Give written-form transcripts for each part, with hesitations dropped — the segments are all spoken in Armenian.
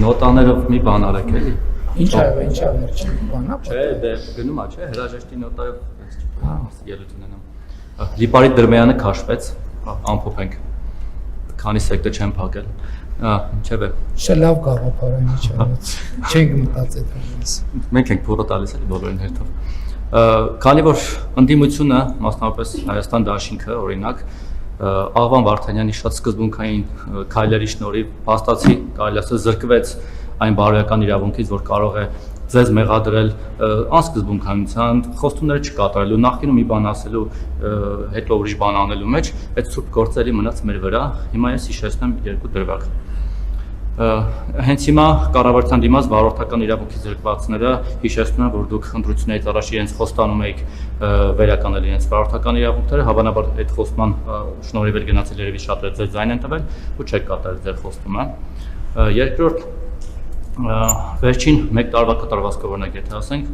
նոտաներով մի բան արեք էլի։ Ինչ ա վերջին բանա։ Չէ, դե գնում է, չէ, հրաժեշտի նոտայով ելույթ ունենամ։ Լիպարիտ Դրմեյանը քաշվեց, ամփոփենք։ Քանի սեկտը չեն փակել։ Ինչև է։ Չէ, լավ գաղափար է, ինչ արած։ Չենք մտածել դրանից։ Մենք ենք փորը տալիս էլի բոլորին հերթով։ Քանի որ ընդդիմությունը, մասնավորապես Հայաստան դաշինքը, օրինակ, Աղվան Վարդանյանի շատ սկզբունքային քայլերի շնորհիվ փաստացի կարելի ասել զրկվեց այն բարոյական իրավունքից, որ կարող է ձեզ մեղադրել անսկզբունքայնության, խոստումները չկատարելու, նախկինում մի բան ասելու, հետո ուրիշ բան անելու մեջ, այդ սուրբ գործերի մնաց մեր վրա։ Հիմա ես հիշեցնեմ երկու դրվագ։ Հենց հիմա կառավարության դիմաց վարորդական իրավունքի զրկվածները հիշեցնում են, որ դուք ընտրություններից առաջ իրենց խոստանում եք վերականգնել իրենց վարորդական իրավունքները, հավանաբար այդ խոստման շնորհիվ էլ գնացել երևի շատերը ձեր ձայն են տվել ու չեք կատարել ձեր խոստումը։ Երկրորդ վերջին 1 տարվա կատարվածքով օրինակ եթե ասենք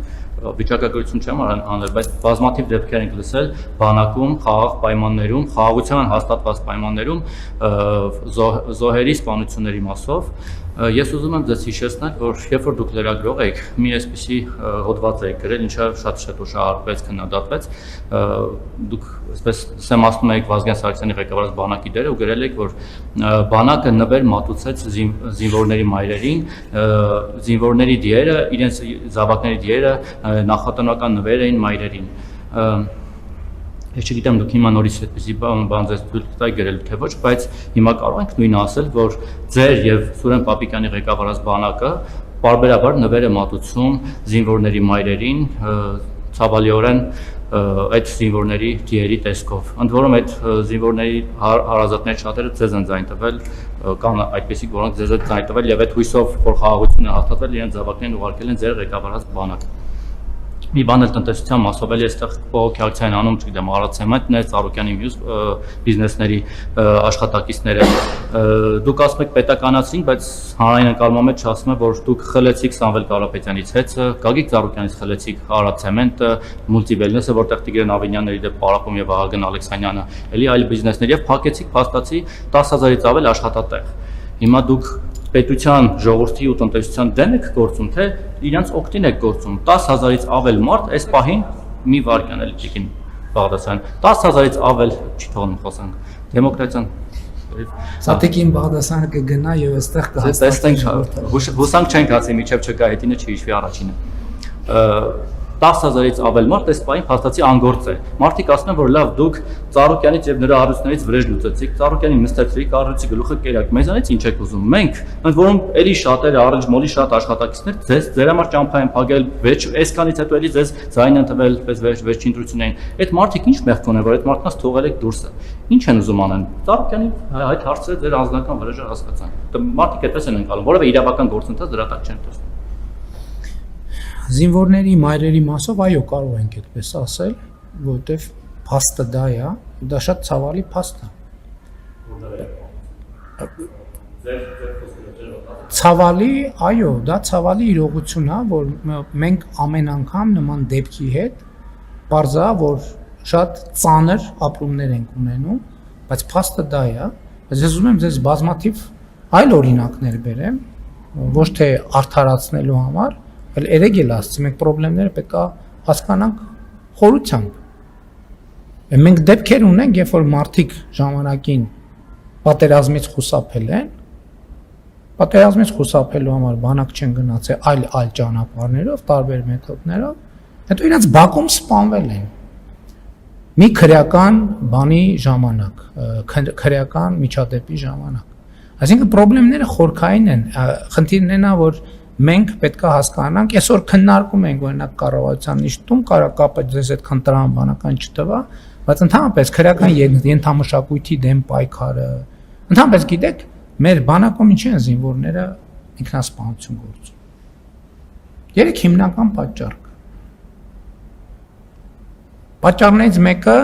վիճակագրություն չեմ անել, բայց բազմաթիվ դեպքեր ենք լսել բանակում, խաղաղ պայմաններում, խաղաղության հաստատված պայմաններում զոհերի սպանությունների մասով։ Ես ուզում եմ ձեզ հիշեցնել, որ երբ որ դուք լրագրող եք, մի այսպիսի հոդված եք գրել, ինչը շատ ուշահարվեց, քննադատվեց, դուք այսպես սեմ ասում եք Վազգեն Սարգսյանի ղեկավարած բանակի դերը ու գրել եք, որ բանակը նվեր մատուցեց զինվորների մայրերին, զինվորների դիերը, իրենց զավակների դիերը նախատնական նվեր էին մայրերին։ Ես չգիտեմ դուք հիմա նորից այդպեսի բան ձեզ թույլ տայ գրել թե ոչ, բայց հիմա կարող ենք նույնը ասել, որ ձեր եւ Սուրեն Պապիկյանի ղեկավարած բանակը պարբերաբար նվեր է մատուցում զինվորների մայրերին, ցավալիորեն այդ զինվորների դիերի տեսքով։ Ընդ որում այդ զինվորների հարազատների շատերը ձեզ են ձայն տվել, կան այդպեսի որոնք ձեզ են ձայն տվել եւ այդ հույսով որ խաղաղությունը հաստատվել իրենց զավակներին ուղարկել են ձեր ղեկավարած բանակը։ Մի բան էլ տնտեսության մասով էլ այստեղ բողոքի ակցիա են անում, չգիտեմ, Արարատսեմենտներ, Ծառուկյանի մյուս բիզնեսների աշխատակիցները։ Դուք ասում եք պետականացրին, բայց հանրային ընկալման մեջ ասում է, որ դուք խլեցիք Սամվել Կարապետյանից հեծը, Գագիկ Ծառուկյանից խլեցիք Արարատսեմենտը, Մուլտիվելնեսը, որտեղ Տիգրան Ավինյանների դեպ Պարապում եւ Վահագն Ալեքսանյանը, ելի այլ բիզնեսներ եւ փակեցիք փաստացի 10,000-ից ավել աշխատատեղ։ Հիմա դուք պետության, ժողովրդի ու տնտեսության դեմ եք գործում, թե իրենց օգտին եք գործում։ 10,000-ից ավել մարդ այս պահին մի վարքան էլ Տիկին Բաղդասարյան, 10,000-ից ավել չի թողնում խոսանք։ Դեմոկրատիան Սատիկին Բաղդասարյանը կգնա եւ այստեղ կհաստատենք, հուսանք չենք ասի, միջև չկա հետինը չհիշվի առաջինը։ 10,000-ից ավել մարդ այս պահին փաստացի անգործ է։ Մարդիկ ասում են, որ լավ դուք Ծառուկյանից եւ նրա հարուստներից վրեժ լուծեցիք, Ծառուկյանին նստեցրիք, կառույցի գլուխը կերակ, մեզանից ինչ եք ուզում։ Մենք, ընդ որում էլի շատերը առանց մոլի շատ աշխատակիցներ ձեր համար ճամփա են փակել, այսքանից հետո էլի ձեզ ձայն են տվել, պես վերջին ընտրություններին։ Այդ մարդիկ ինչ մեղք ունեն, որ այդ մարդկանց թողել եք դուրսը։ Ինչ են ուզում անեն։ Ծառուկյանի այդ հարցերը ձեր անձնական վրեժը հասկացան։ Մարդիկ այդպես են ընկալում, որովհետեւ իրավական գործընթաց դրա տակ չեն տեսնում։ Զինվորների մայրերի մասով այո կարող ենք այդպես ասել, որովհետև փաստը դա է, դա շատ ցավալի փաստ է։ Ցավալի, այո, դա ցավալի իրողություն է, որ մենք ամեն անգամ նման դեպքի հետ բարձա, որ շատ ծանր ապրումներ ենք ունենում, բայց փաստը դա է, բայց ես ուզում եմ ձեզ բազմաթիվ այլ օրինակներ բերեմ, ոչ թե արդարացնելու համար, այլ երեք էլ ասացի, մենք խնդիրները պետք է հասկանանք խորությամբ։ Մենք դեպքեր ունենք, երբ որ մարդիկ ժամանակին պատերազմից խուսափել են, պատերազմից խուսափելու համար բանակ չեն գնացել այլ ճանապարհներով, տարբեր մեթոդներով, հետո իրենց բակում սպանվել են։ Մի քրեական բանի ժամանակ, քրեական միջադեպի ժամանակ։ Այսինքն խնդիրները խորքային են, խնդիրն է նա, որ մենք պետք է հասկանանք, այսօր քննարկում ենք օրինակ կառավարության նիստում, կարա կապը ձեզ այդքան տրամաբանական չտվա, բայց ընդհանրապես քրեական ենթամշակույթի դեմ պայքարը, ընդհանրապես գիտեք, մեր բանակում ինչ են զինվորները ինքնասպանություն գործում։ Երեք հիմնական պատճառ կա։ Պատճառներից մեկը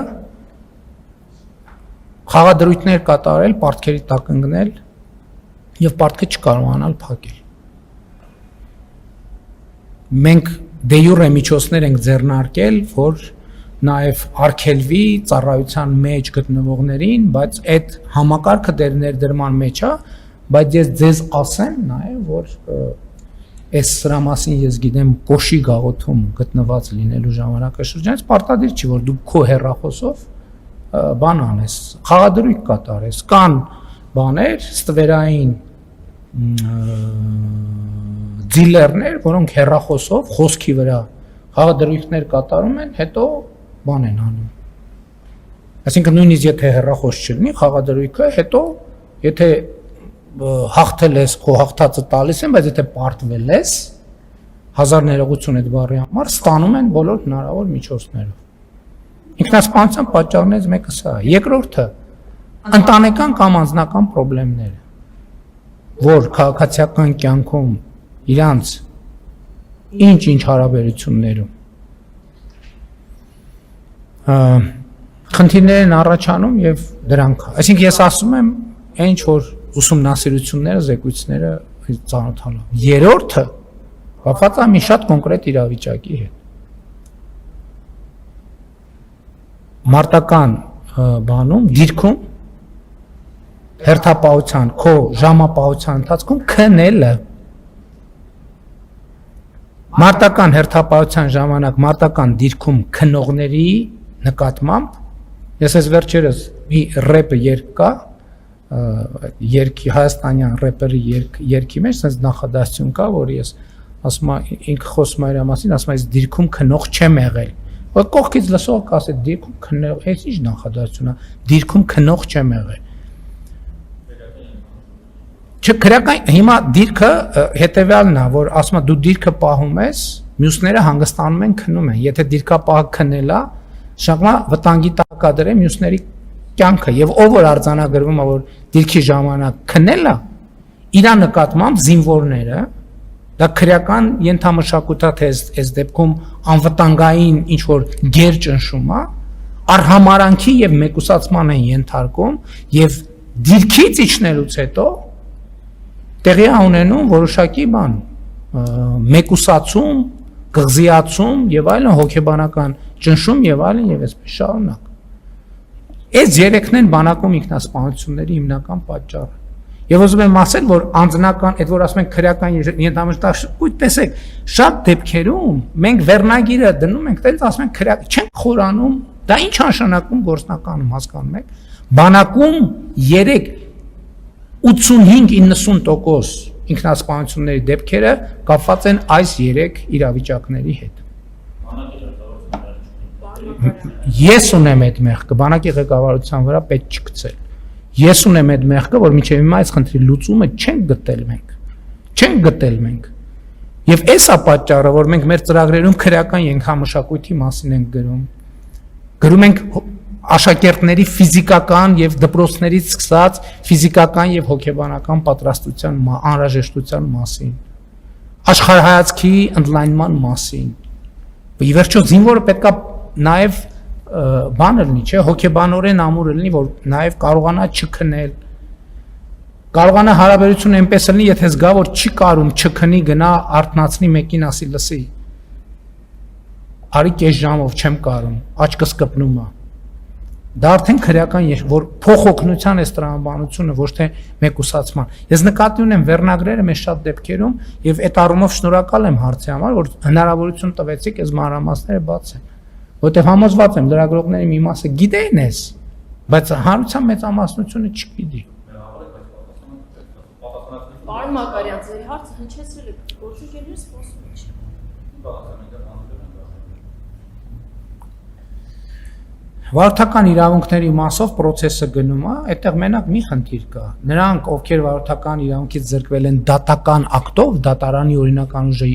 խաղադրույթներ կատարել, պարտքերի տակ ընկնել եւ պարտքը չկարողանալ փակել։ Մենք դե յուրե միջոցներ ենք ձեռնարկել, որ նաև արգելվի ծառայության մեջ գտնվողներին, բայց այդ համակարգը ներդրման մեջ է, բայց ես ձեզ ասեմ նաև որ այս սրա մասին ես գիտեմ կոշի գաղութում գտնված լինելու ժամանակաշրջանից պարտադիր չի որ դու քո հեռախոսով բան անես խաղադրույք կատարես կան բաներ ստվերային դիլերներ որոնք հեռախոսով խոսքի վրա խաղադրույքներ կատարում են հետո բան են անում այսինքն նույնիսկ եթե հեռախոս չլինի խաղադրույքը հետո եթե հաղթել ես քո հաղթածը տալիս են բայց եթե պարտվել ես հազար ներողություն այդ բառի համար ստանում են բոլոր հնարավոր միջոցներով ինքնասպանության պատճառներից մեկը սա է երկրորդը ընտանեկան կամ անձնական խնդիրները որ քաղաքացիական կյանքում իրանց ինչ հարաբերություններում խնդիրներ են առաջանում եւ դրանք այսինքն ես ասում եմ ինչ որ ուսումնասիրությունները զեկույցները ծանոթալով երրորդը կապված է մի շատ կոնկրետ իրավիճակի հետ մարտական բանում դիրքում հերթապահության քո ժամապահության ընթացքում քնելը մարտական հերթապահության ժամանակ մարտական դիրքում քնողների նկատմամբ ես այս վերջերս մի ռեպը երկ կա երկի հայաստանյան рэպերի երկի մեջ sense նախադասություն կա որ ես ասում եմ ինքը խոսում է իր մասին ասում եմ ես դիրքում քնող չեմ եղել որ կողքից լսող կասի դիրքում քնող այս ինչ նախադասություն է դիրքում քնող չեմ եղել չքրական հիմա դիրքը հետեւյալն է որ ասում եմ դու դիրքը պահում ես մյուսները հանգստանում են քնում են եթե դիրքապահը քնելա շաղմա վտանգի տակ է դրել մյուսների կյանքը եւ ով որ արձանագրվում է որ դիրքի ժամանակ քնելա իր նկատմամբ զինվորները դա քրեական ենթամշակութա թե այս դեպքում անվտանգային ինչ որ գեր ճնշում է արհամարանքի եւ մեկուսացման են ենթարկում եւ դիրքից իջնելուց հետո տեղի ունենում որոշակի բան մեկուսացում գղզիացում եւ այլն հոգեբանական ճնշում եւ այլն եւ այսպես շարունակ այս երեքն են բանակում ինքնասպանությունների հիմնական պատճառը եւ ուզում եմ ասել որ անձնական այդ որ ասում են քրեական ենթամշակույթ տեսեք շատ դեպքերում մենք վերնագիրը դնում ենք տենց ասում ենք քրեական չենք խորանում դա ինչ նշանակում գործնականում հասկանում եք բանակում 85-90% ինքնասպանությունների դեպքերը կապված են այս 3 իրավիճակների հետ ես ունեմ այդ մեղքը բանակի ղեկավարության վրա պետք չգցել ես ունեմ այդ մեղքը որ մինչև հիմա այս խնդրի լուծումը չենք գտել մենք եւ այս է պատճառը որ մենք մեր ծրագրերում քրեական ենթամշակույթի մասին ենք գրում ենք աշակերտների ֆիզիկական եւ դպրոցներից սկսած ֆիզիկական եւ հոգեբանական պատրաստության անհրաժեշտության մասին աշխարհայացքի ընդլայնման մասին ի վերջո զինվորը պետքա նաև բանը լինի, չէ, հոգեբանորեն ամուր լինի, որ նաև կարողանա չքնել, կարողանա հարաբերությունը այնպես լինի, եթե զգա, որ չի կարում չքնի, գնա արթնացնի մեկին ասի լսի, արի կես ժամով չեմ կարում, աչքս կպնում է, դա արդեն քրեական որ փոխօգնության է տրամաբանությունը, ոչ թե մեկուսացման, ես նկատի ունեմ վերնագրերը մեզ շատ դեպքերում և այդ առումով շնորհակալ եմ հարցի համար, որ հնարավորություն տվեցիք այս մանրամասները բացել Որտեղ համոզված եմ լրագրողների մի մասը գիտեն ես, բայց հանրության մեծամասնությունը չգիտի։ Պարոն Մակարյան, ձեր հարցը հնչեցրել եք, գործընկերները սպասում են։ Վարորդական իրավունքների մասով process-ը գնում է, այդտեղ մենակ մի խնդիր կա։ Նրանք, ովքեր վարորդական իրավունքից զրկվել են դատական ակտով, դատարանի օրինական ուժի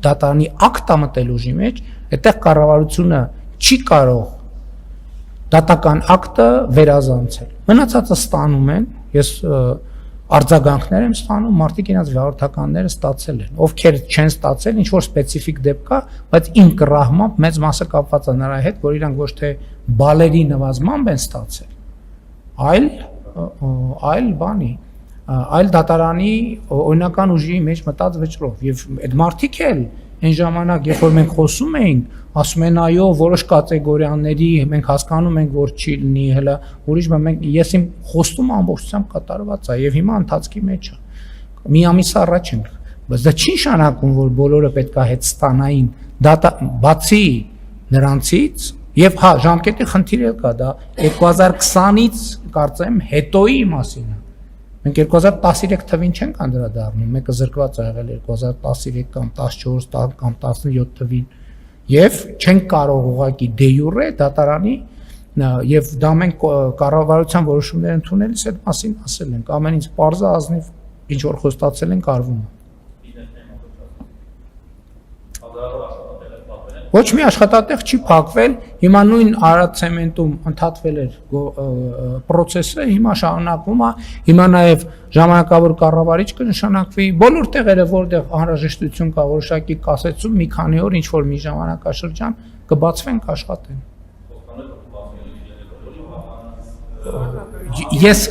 դատարանի ակտ մտել ուժի մեջ, այդտեղ կառավարությունը չի կարող դատական ակտը վերազանցել։ Մնացածը ստանում են, ես արձագանքներ եմ ստանում, մարդիկ իրենց վարորդականները ստացել են, ովքեր չեն ստացել, ինչ որ սպეციფიկ դեպք կա, բայց իմ կռահմամբ մեծ մասը կապված է նրա հետ, որ իրանք ոչ թե բալերի նվազմամբ են ստացել, այլ բանի, այլ դատարանի օրինական ուժի մեջ մտած վճռով, եւ այդ մարդիկ էլ այն ժամանակ, երբ որ մենք խոսում էինք, ասում են այո, որոշ կատեգորիաների մենք հասկանում ենք, որ չի լինի, հələ ուրիշ բան մենք ես իմ խոստումը ամբողջությամբ կատարված է եւ հիմա ընթացքի մեջ է։ Մի ամիս առաջ ենք, բայց դա չի նշանակում, որ բոլորը պետք է հետ ստանային, դա բացի նրանցից եւ հա ժամկետի խնդիր էլ կա, դա 2020-ից կարծեմ հետոյի մասին է։ Մենք 2013 թվին չենք անդրադառնում, մեկը զրկված ա եղել 2013 կամ 14 կամ 17 թվին եւ չենք կարող ուղղակի դե յուրե դատարանի եւ դա մենք կառավարության որոշումներ ընդունելիս այդ մասին ասել ենք, ամեն ինչ պարզ է ազնիվ ինչ որ խոստացել ենք արվում է։ Ոչ մի աշխատատեղ չի փակվել, հիմա նույն Արադ ցեմենտում ընդհատվել էր process-ը, հիմա շարունակվում է, հիմա նաև ժամանակավոր կառավարիչ կնշանակվի, բոլոր տեղերը, որտեղ անհրաժեշտություն կա որոշակի կասեցում, մի քանի օր ինչ որ մի ժամանակաշրջան կբացվեն, կաշխատեն։ Ես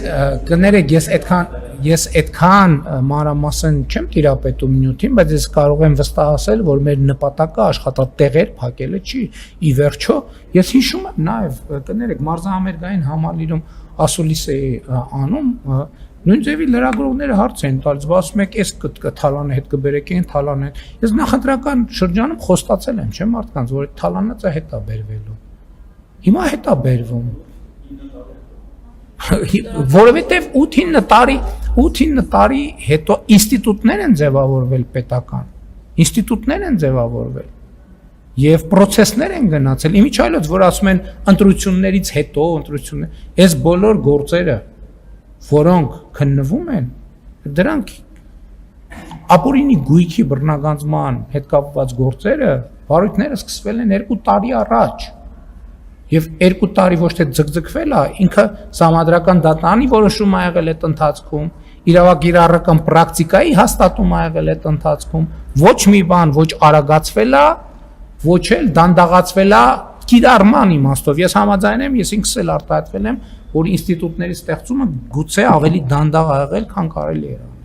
կներեք, ես այդքան մանրամասն չեմ տիրապետում նյութին, բայց ես կարող եմ վստահ ասել, որ մեր նպատակը աշխատատեղեր փակելը չի։ Ի վերջո, ես հիշում եմ նաև, կներեք, մարզահամերգային համալիրում ասուլիս էի անում, նույն ձևի լրագրողները հարց են տալիս, ասում եք, էս թալանը հետ կբերեք, այն թալանն։ Ես նախընտրական շրջանում խոստացել եմ, չէ՞ մարդկանց, որ այդ թալանը հետ է բերվելու։ Հիմա հետ է բերվում։ Որովհետև 8-9 տարի հետո ինստիտուտներ են ձևավորվել պետական, ինստիտուտներ են ձևավորվել եւ process-ներ են գնացել, իմիջ այլոց, որ ասում են ընտրություններից հետո, այս բոլոր գործերը, որոնք քննվում են, դրանք ապօրինի գույքի բռնագանձման հետ կապված գործերը, վարույթները սկսվել են 2 տարի առաջ։ Եվ 2 տարի ոչ թե ձգձգվել է, ինքը համադրական դատարանի որոշում ա եղել այդ ընթացքում, իրավակիրառական պրակտիկայի հաստատում ա եղել այդ ընթացքում, ոչ մի բան ոչ արագացվել է, ոչ էլ դանդաղացվել է կիրառման իմաստով։ Ես համաձայն եմ, ես ինքս էլ արտահայտվել եմ, որ ինստիտուտների ստեղծումը գուցե ավելի դանդաղ ա եղել, քան կարելի էր։